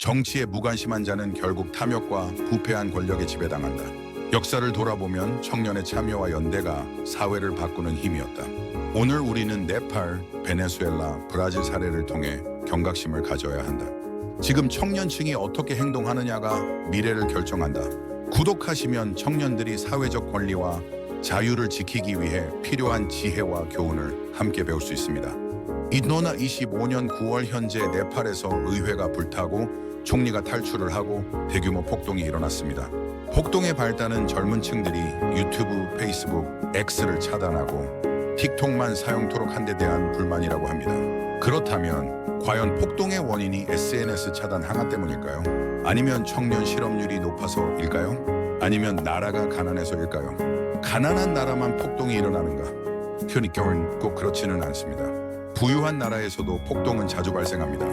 정치에 무관심한 자는 결국 탐욕과 부패한 권력에 지배당한다. 역사를 돌아보면 청년의 참여와 연대가 사회를 바꾸는 힘이었다. 오늘 우리는 네팔, 베네수엘라, 브라질 사례를 통해 경각심을 가져야 한다. 지금 청년층이 어떻게 행동하느냐가 미래를 결정한다. 구독하시면 청년들이 사회적 권리와 자유를 지키기 위해 필요한 지혜와 교훈을 함께 배울 수 있습니다. 2025년 9월 현재 네팔에서 의회가 불타고 총리가 탈출을 하고 대규모 폭동이 일어났습니다. 폭동의 발단은 젊은 층들이 유튜브, 페이스북, X를 차단하고 틱톡만 사용토록 한 데 대한 불만이라고 합니다. 그렇다면 과연 폭동의 원인이 SNS 차단 항화 때문일까요? 아니면 청년 실업률이 높아서일까요? 아니면 나라가 가난해서일까요? 가난한 나라만 폭동이 일어나는가? 그러니까 꼭 그렇지는 않습니다. 부유한 나라에서도 폭동은 자주 발생합니다.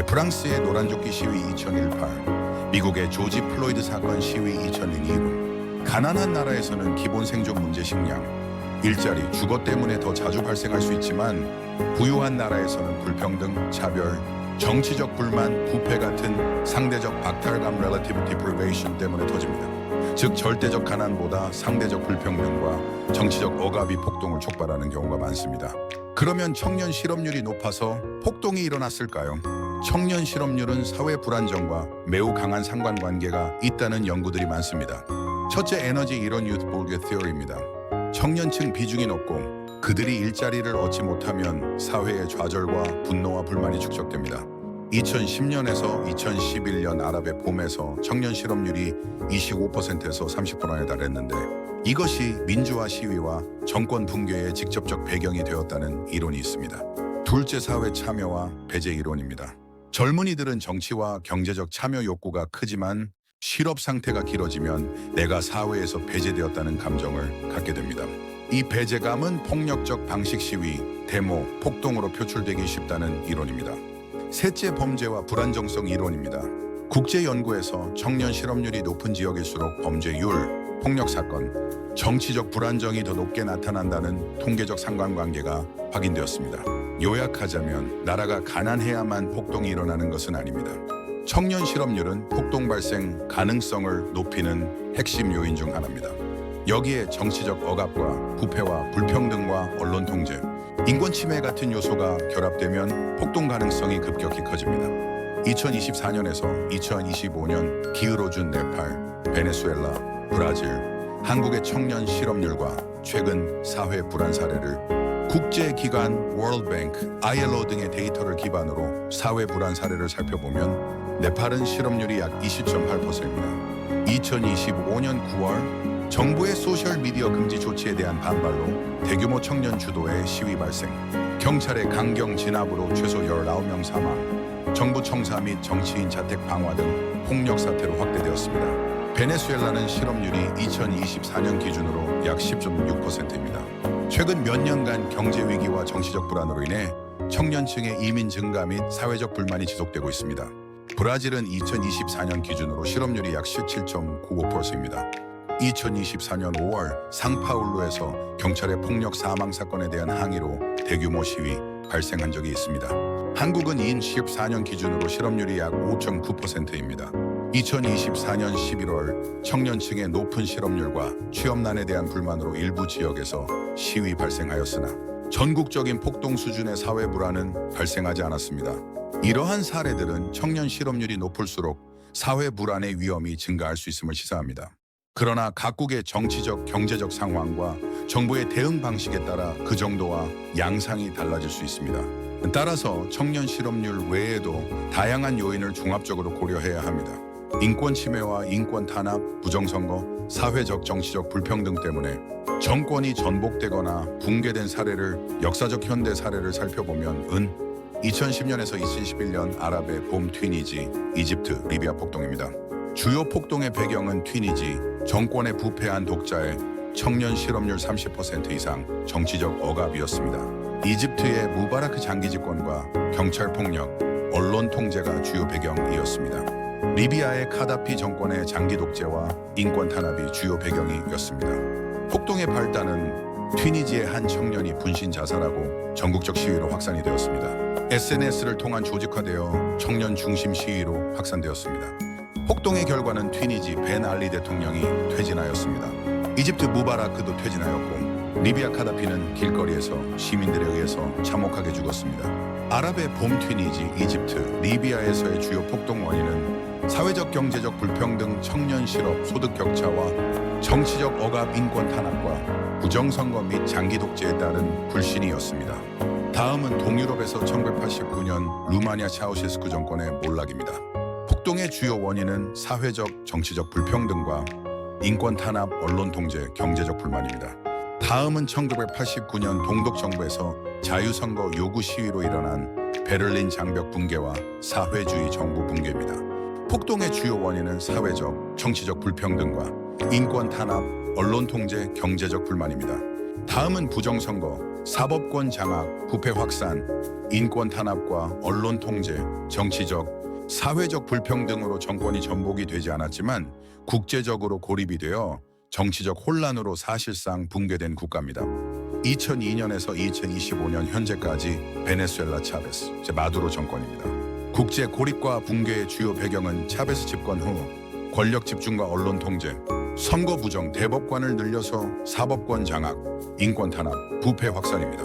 프랑스의 노란조끼 시위 2018, 미국의 조지 플로이드 사건 시위 2002군. 가난한 나라에서는 기본 생존 문제, 식량, 일자리, 주거 때문에 더 자주 발생할 수 있지만 부유한 나라에서는 불평등, 차별, 정치적 불만, 부패 같은 상대적 박탈감 (relative deprivation) 때문에 터집니다. 즉 절대적 가난보다 상대적 불평등과 정치적 억압이 폭동을 촉발하는 경우가 많습니다. 그러면 청년 실업률이 높아서 폭동이 일어났을까요? 청년 실업률은 사회 불안정과 매우 강한 상관관계가 있다는 연구들이 많습니다. 첫째, 에너지 이론 유th bulge theory입니다. 청년층 비중이 높고 그들이 일자리를 얻지 못하면 사회의 좌절과 분노와 불만이 축적됩니다. 2010년에서 2011년 아랍의 봄에서 청년 실업률이 25%에서 30%에 달했는데 이것이 민주화 시위와 정권 붕괴의 직접적 배경이 되었다는 이론이 있습니다. 둘째, 사회 참여와 배제 이론입니다. 젊은이들은 정치와 경제적 참여 욕구가 크지만 실업 상태가 길어지면 내가 사회에서 배제되었다는 감정을 갖게 됩니다. 이 배제감은 폭력적 방식 시위, 데모, 폭동으로 표출되기 쉽다는 이론입니다. 셋째, 범죄와 불안정성 이론입니다. 국제연구에서 청년 실업률이 높은 지역일수록 범죄율, 폭력사건, 정치적 불안정이 더 높게 나타난다는 통계적 상관관계가 확인되었습니다. 요약하자면 나라가 가난해야만 폭동이 일어나는 것은 아닙니다. 청년 실업률은 폭동 발생 가능성을 높이는 핵심 요인 중 하나입니다. 여기에 정치적 억압과 부패와 불평등과 언론 통제, 인권 침해 같은 요소가 결합되면 폭동 가능성이 급격히 커집니다. 2024년에서 2025년 기울어준 네팔, 베네수엘라, 브라질, 한국의 청년 실업률과 최근 사회 불안 사례를 국제기관 월드뱅크, ILO 등의 데이터를 기반으로 사회 불안 사례를 살펴보면 네팔은 실업률이 약 20.8%입니다. 2025년 9월 정부의 소셜미디어 금지 조치에 대한 반발로 대규모 청년 주도의 시위 발생, 경찰의 강경 진압으로 최소 19명 사망, 정부 청사 및 정치인 자택 방화 등 폭력 사태로 확대되었습니다. 베네수엘라는 실업률이 2024년 기준으로 약 10.6%입니다. 최근 몇 년간 경제 위기와 정치적 불안으로 인해 청년층의 이민 증가 및 사회적 불만이 지속되고 있습니다. 브라질은 2024년 기준으로 실업률이 약 17.95%입니다. 2024년 5월 상파울루에서 경찰의 폭력 사망 사건에 대한 항의로 대규모 시위 발생한 적이 있습니다. 한국은 2014년 기준으로 실업률이 약 5.9%입니다. 2024년 11월 청년층의 높은 실업률과 취업난에 대한 불만으로 일부 지역에서 시위 발생하였으나 전국적인 폭동 수준의 사회 불안은 발생하지 않았습니다. 이러한 사례들은 청년 실업률이 높을수록 사회 불안의 위험이 증가할 수 있음을 시사합니다. 그러나 각국의 정치적, 경제적 상황과 정부의 대응 방식에 따라 그 정도와 양상이 달라질 수 있습니다. 따라서 청년 실업률 외에도 다양한 요인을 종합적으로 고려해야 합니다. 인권 침해와 인권 탄압, 부정선거, 사회적 정치적 불평등 때문에 정권이 전복되거나 붕괴된 사례를 역사적 현대 사례를 살펴보면 2010년에서 2011년 아랍의 봄 튀니지, 이집트, 리비아 폭동입니다. 주요 폭동의 배경은 튀니지, 정권의 부패한 독자의 청년 실업률 30% 이상 정치적 억압이었습니다. 이집트의 무바라크 장기 집권과 경찰 폭력, 언론 통제가 주요 배경이었습니다. 리비아의 카다피 정권의 장기 독재와 인권 탄압이 주요 배경이었습니다. 폭동의 발단은 튀니지의 한 청년이 분신 자살하고 전국적 시위로 확산이 되었습니다. SNS를 통한 조직화되어 청년 중심 시위로 확산되었습니다. 폭동의 결과는 튀니지 벤 알리 대통령이 퇴진하였습니다. 이집트 무바라크도 퇴진하였고 리비아 카다피는 길거리에서 시민들에 의해서 참혹하게 죽었습니다. 아랍의 봄 튀니지, 이집트, 리비아에서의 주요 폭동 원인은 사회적 경제적 불평등, 청년 실업, 소득 격차와 정치적 억압, 인권 탄압과 부정선거 및 장기 독재에 따른 불신이었습니다. 다음은 동유럽에서 1989년 루마니아 차우셰스쿠 정권의 몰락입니다. 폭동의 주요 원인은 사회적, 정치적 불평등과 인권 탄압, 언론 통제, 경제적 불만입니다. 다음은 1989년 동독 정부에서 자유선거 요구 시위로 일어난 베를린 장벽 붕괴와 사회주의 정부 붕괴입니다. 폭동의 주요 원인은 사회적, 정치적 불평등과 인권 탄압, 언론 통제, 경제적 불만입니다. 다음은 부정선거, 사법권 장악, 부패 확산, 인권 탄압과 언론 통제, 정치적, 사회적 불평등으로 정권이 전복이 되지 않았지만 국제적으로 고립이 되어 정치적 혼란으로 사실상 붕괴된 국가입니다. 2002년에서 2025년 현재까지 베네수엘라 차베스, 마두로 정권입니다. 국제 고립과 붕괴의 주요 배경은 차베스 집권 후 권력 집중과 언론 통제, 선거 부정, 대법관을 늘려서 사법권 장악, 인권 탄압, 부패 확산입니다.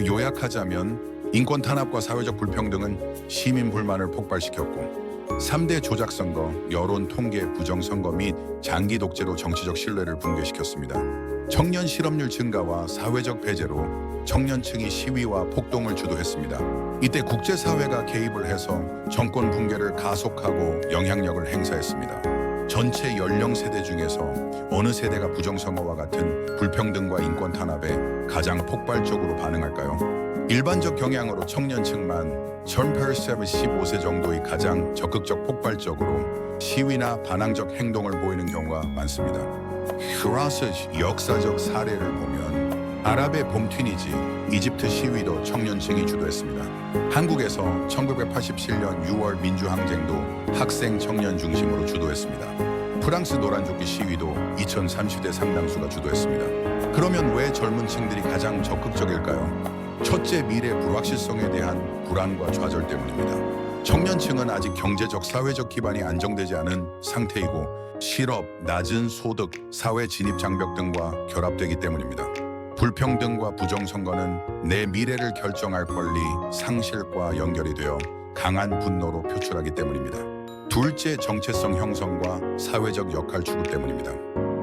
요약하자면 인권 탄압과 사회적 불평등은 시민 불만을 폭발시켰고 3대 조작선거, 여론 통계 부정선거 및 장기 독재로 정치적 신뢰를 붕괴시켰습니다. 청년 실업률 증가와 사회적 배제로 청년층이 시위와 폭동을 주도했습니다. 이때 국제사회가 개입을 해서 정권 붕괴를 가속하고 영향력을 행사했습니다. 전체 연령 세대 중에서 어느 세대가 부정선거와 같은 불평등과 인권 탄압에 가장 폭발적으로 반응할까요? 일반적 경향으로 청년층만 15세 정도의 가장 적극적 폭발적으로 시위나 반항적 행동을 보이는 경우가 많습니다. 그래서 역사적 사례를 보면 아랍의 봄 튀니지, 이집트 시위도 청년층이 주도했습니다. 한국에서 1987년 6월 민주항쟁도 학생 청년 중심으로 주도했습니다. 프랑스 노란조끼 시위도 2030대 상당수가 주도했습니다. 그러면 왜 젊은 층들이 가장 적극적일까요? 첫째, 미래 불확실성에 대한 불안과 좌절 때문입니다. 청년층은 아직 경제적, 사회적 기반이 안정되지 않은 상태이고 실업, 낮은 소득, 사회 진입 장벽 등과 결합되기 때문입니다. 불평등과 부정선거는 내 미래를 결정할 권리, 상실과 연결이 되어 강한 분노로 표출하기 때문입니다. 둘째, 정체성 형성과 사회적 역할 추구 때문입니다.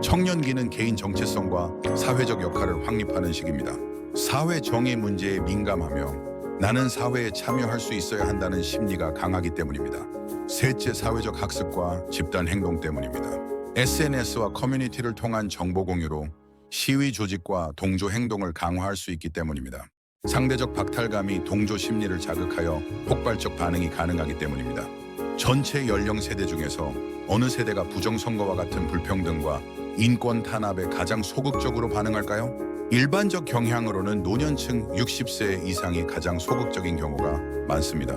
청년기는 개인 정체성과 사회적 역할을 확립하는 시기입니다. 사회 정의 문제에 민감하며 나는 사회에 참여할 수 있어야 한다는 심리가 강하기 때문입니다. 셋째, 사회적 학습과 집단 행동 때문입니다. SNS와 커뮤니티를 통한 정보 공유로 시위 조직과 동조 행동을 강화할 수 있기 때문입니다. 상대적 박탈감이 동조 심리를 자극하여 폭발적 반응이 가능하기 때문입니다. 전체 연령 세대 중에서 어느 세대가 부정선거와 같은 불평등과 인권 탄압에 가장 소극적으로 반응할까요? 일반적 경향으로는 노년층 60세 이상이 가장 소극적인 경우가 많습니다.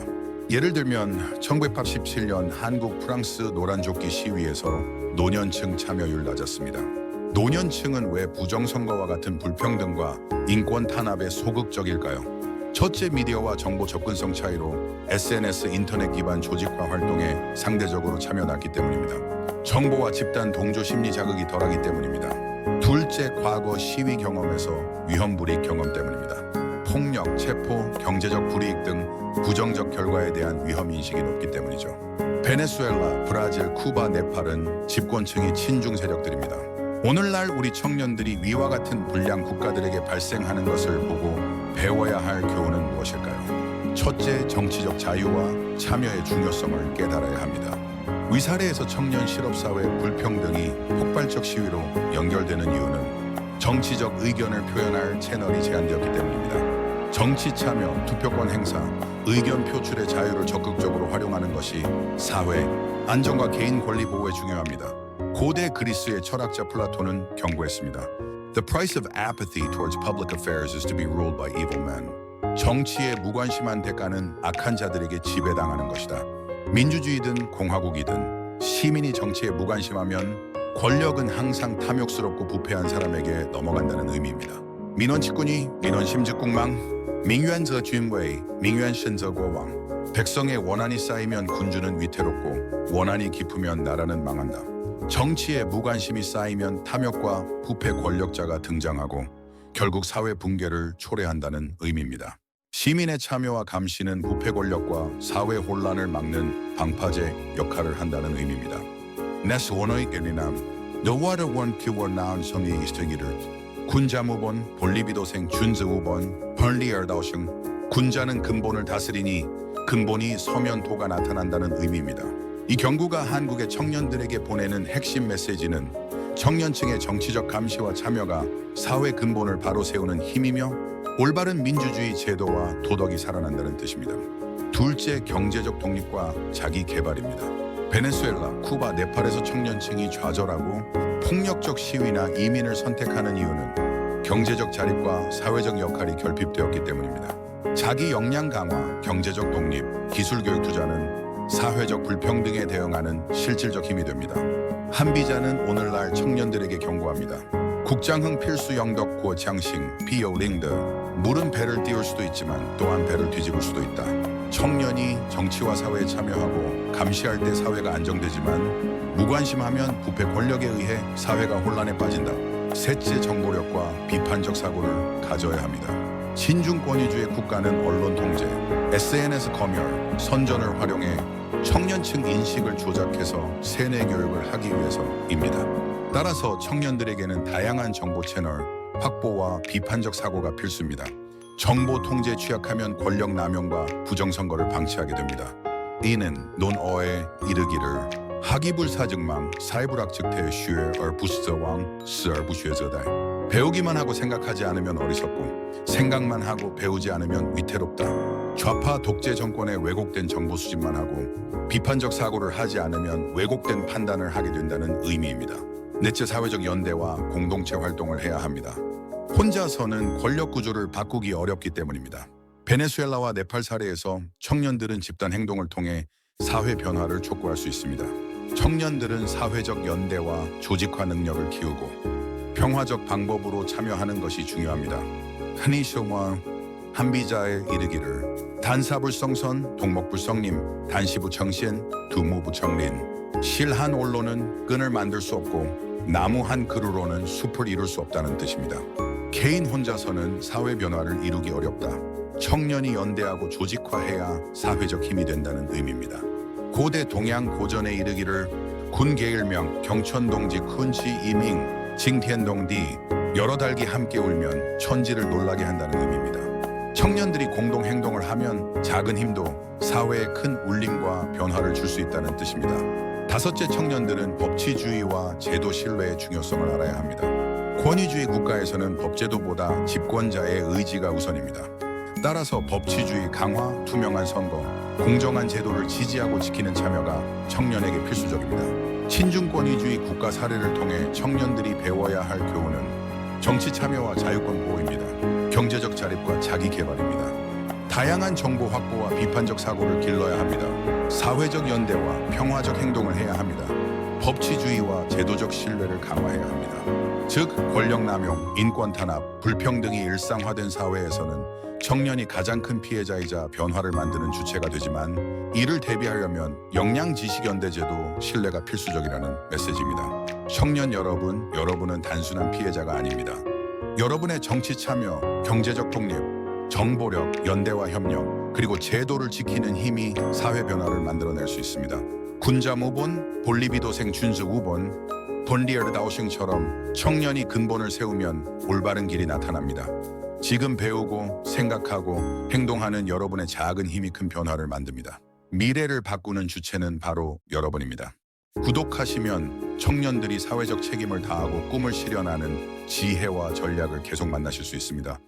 예를 들면 1987년 한국 프랑스 노란조끼 시위에서 노년층 참여율 낮았습니다. 노년층은 왜 부정선거와 같은 불평등과 인권 탄압에 소극적일까요? 첫째, 미디어와 정보 접근성 차이로 SNS 인터넷 기반 조직화 활동에 상대적으로 참여 낮기 때문입니다. 정보와 집단 동조 심리 자극이 덜하기 때문입니다. 둘째, 과거 시위 경험에서 위험 불이익 경험 때문입니다. 폭력, 체포, 경제적 불이익 등 부정적 결과에 대한 위험 인식이 높기 때문이죠. 베네수엘라, 브라질, 쿠바, 네팔은 집권층이 친중 세력들입니다. 오늘날 우리 청년들이 위와 같은 불량 국가들에게 발생하는 것을 보고 배워야 할 교훈은 무엇일까요? 첫째, 정치적 자유와 참여의 중요성을 깨달아야 합니다. 위사례에서 청년 실업사회 불평등이 폭발적 시위로 연결되는 이유는 정치적 의견을 표현할 채널이 제한되었기 때문입니다. 정치 참여, 투표권 행사, 의견 표출의 자유를 적극적으로 활용하는 것이 사회, 안정과 개인 권리 보호에 중요합니다. 고대 그리스의 철학자 플라톤은 경고했습니다. The price of apathy towards public affairs is to be ruled by evil men. 정치에 무관심한 대가는 악한 자들에게 지배당하는 것이다. 민주주의든 공화국이든 시민이 정치에 무관심하면 권력은 항상 탐욕스럽고 부패한 사람에게 넘어간다는 의미입니다. 민원 직군이 민원 심즉국망 민유한저 준웨이, 민유한신저 고왕. 백성의 원한이 쌓이면 군주는 위태롭고 원한이 깊으면 나라는 망한다. 정치에 무관심이 쌓이면 탐욕과 부패 권력자가 등장하고 결국 사회 붕괴를 초래한다는 의미입니다. 시민의 참여와 감시는 부패 권력과 사회 혼란을 막는 방파제 역할을 한다는 의미입니다. 네스 원어의 게리남 너와르 원 키워 나온 성의 이스터기를 군자무본 볼리비도생 준즈우본 펄리얼다우싱 군자는 근본을 다스리니 근본이 서면토가 나타난다는 의미입니다. 이 경구가 한국의 청년들에게 보내는 핵심 메시지는 청년층의 정치적 감시와 참여가 사회 근본을 바로 세우는 힘이며 올바른 민주주의 제도와 도덕이 살아난다는 뜻입니다. 둘째, 경제적 독립과 자기 개발입니다. 베네수엘라, 쿠바, 네팔에서 청년층이 좌절하고 폭력적 시위나 이민을 선택하는 이유는 경제적 자립과 사회적 역할이 결핍되었기 때문입니다. 자기 역량 강화, 경제적 독립, 기술 교육 투자는 사회적 불평등에 대응하는 실질적 힘이 됩니다. 한비자는 오늘날 청년들에게 경고합니다. 국장흥 필수 영덕 고장싱 비오링드 물은 배를 띄울 수도 있지만 또한 배를 뒤집을 수도 있다. 청년이 정치와 사회에 참여하고 감시할 때 사회가 안정되지만 무관심하면 부패 권력에 의해 사회가 혼란에 빠진다. 셋째, 정보력과 비판적 사고를 가져야 합니다. 신중권위주의 국가는 언론 통제, SNS 검열, 선전을 활용해 청년층 인식을 조작해서 세뇌 교육을 하기 위해서입니다. 따라서 청년들에게는 다양한 정보 채널 확보와 비판적 사고가 필수입니다. 정보 통제에 취약하면 권력 남용과 부정선거를 방치하게 됩니다. 이는 논어에 이르기를 하기불사증망 사이불학즉태 슈얼 부스저왕 스얼 부슈에저다. 배우기만 하고 생각하지 않으면 어리석고 생각만 하고 배우지 않으면 위태롭다. 좌파 독재 정권의 왜곡된 정보 수집만 하고 비판적 사고를 하지 않으면 왜곡된 판단을 하게 된다는 의미입니다. 넷째, 사회적 연대와 공동체 활동을 해야 합니다. 혼자서는 권력 구조를 바꾸기 어렵기 때문입니다. 베네수엘라와 네팔 사례에서 청년들은 집단 행동을 통해 사회 변화를 촉구할 수 있습니다. 청년들은 사회적 연대와 조직화 능력을 키우고 평화적 방법으로 참여하는 것이 중요합니다. 한이쇼와 한비자에 이르기를 단사불성선 동목불성림 단시부청신 두무부청린 실 한 올로는 끈을 만들 수 없고 나무 한 그루로는 숲을 이룰 수 없다는 뜻입니다. 개인 혼자서는 사회 변화를 이루기 어렵다. 청년이 연대하고 조직화해야 사회적 힘이 된다는 의미입니다. 고대 동양 고전에 이르기를 군계일명 경천동지 쿤시 이밍 징티엔동디 여러 달기 함께 울면 천지를 놀라게 한다는 의미입니다. 청년들이 공동 행동을 하면 작은 힘도 사회에 큰 울림과 변화를 줄 수 있다는 뜻입니다. 다섯째, 청년들은 법치주의와 제도 신뢰의 중요성을 알아야 합니다. 권위주의 국가에서는 법제도보다 집권자의 의지가 우선입니다. 따라서 법치주의 강화, 투명한 선거, 공정한 제도를 지지하고 지키는 참여가 청년에게 필수적입니다. 친중권위주의 국가 사례를 통해 청년들이 배워야 할 교훈은 정치 참여와 자유권 보호입니다. 경제적 자립과 자기 개발입니다. 다양한 정보 확보와 비판적 사고를 길러야 합니다. 사회적 연대와 평화적 행동을 해야 합니다. 법치주의와 제도적 신뢰를 강화해야 합니다. 즉, 권력 남용, 인권 탄압, 불평등이 일상화된 사회에서는 청년이 가장 큰 피해자이자 변화를 만드는 주체가 되지만 이를 대비하려면 역량지식연대제도 신뢰가 필수적이라는 메시지입니다. 청년 여러분, 여러분은 단순한 피해자가 아닙니다. 여러분의 정치 참여, 경제적 독립, 정보력, 연대와 협력, 그리고 제도를 지키는 힘이 사회 변화를 만들어낼 수 있습니다. 군자무본, 볼리비도생 준즈우본, 본리에르다오싱처럼 청년이 근본을 세우면 올바른 길이 나타납니다. 지금 배우고 생각하고 행동하는 여러분의 작은 힘이 큰 변화를 만듭니다. 미래를 바꾸는 주체는 바로 여러분입니다. 구독하시면 청년들이 사회적 책임을 다하고 꿈을 실현하는 지혜와 전략을 계속 만나실 수 있습니다.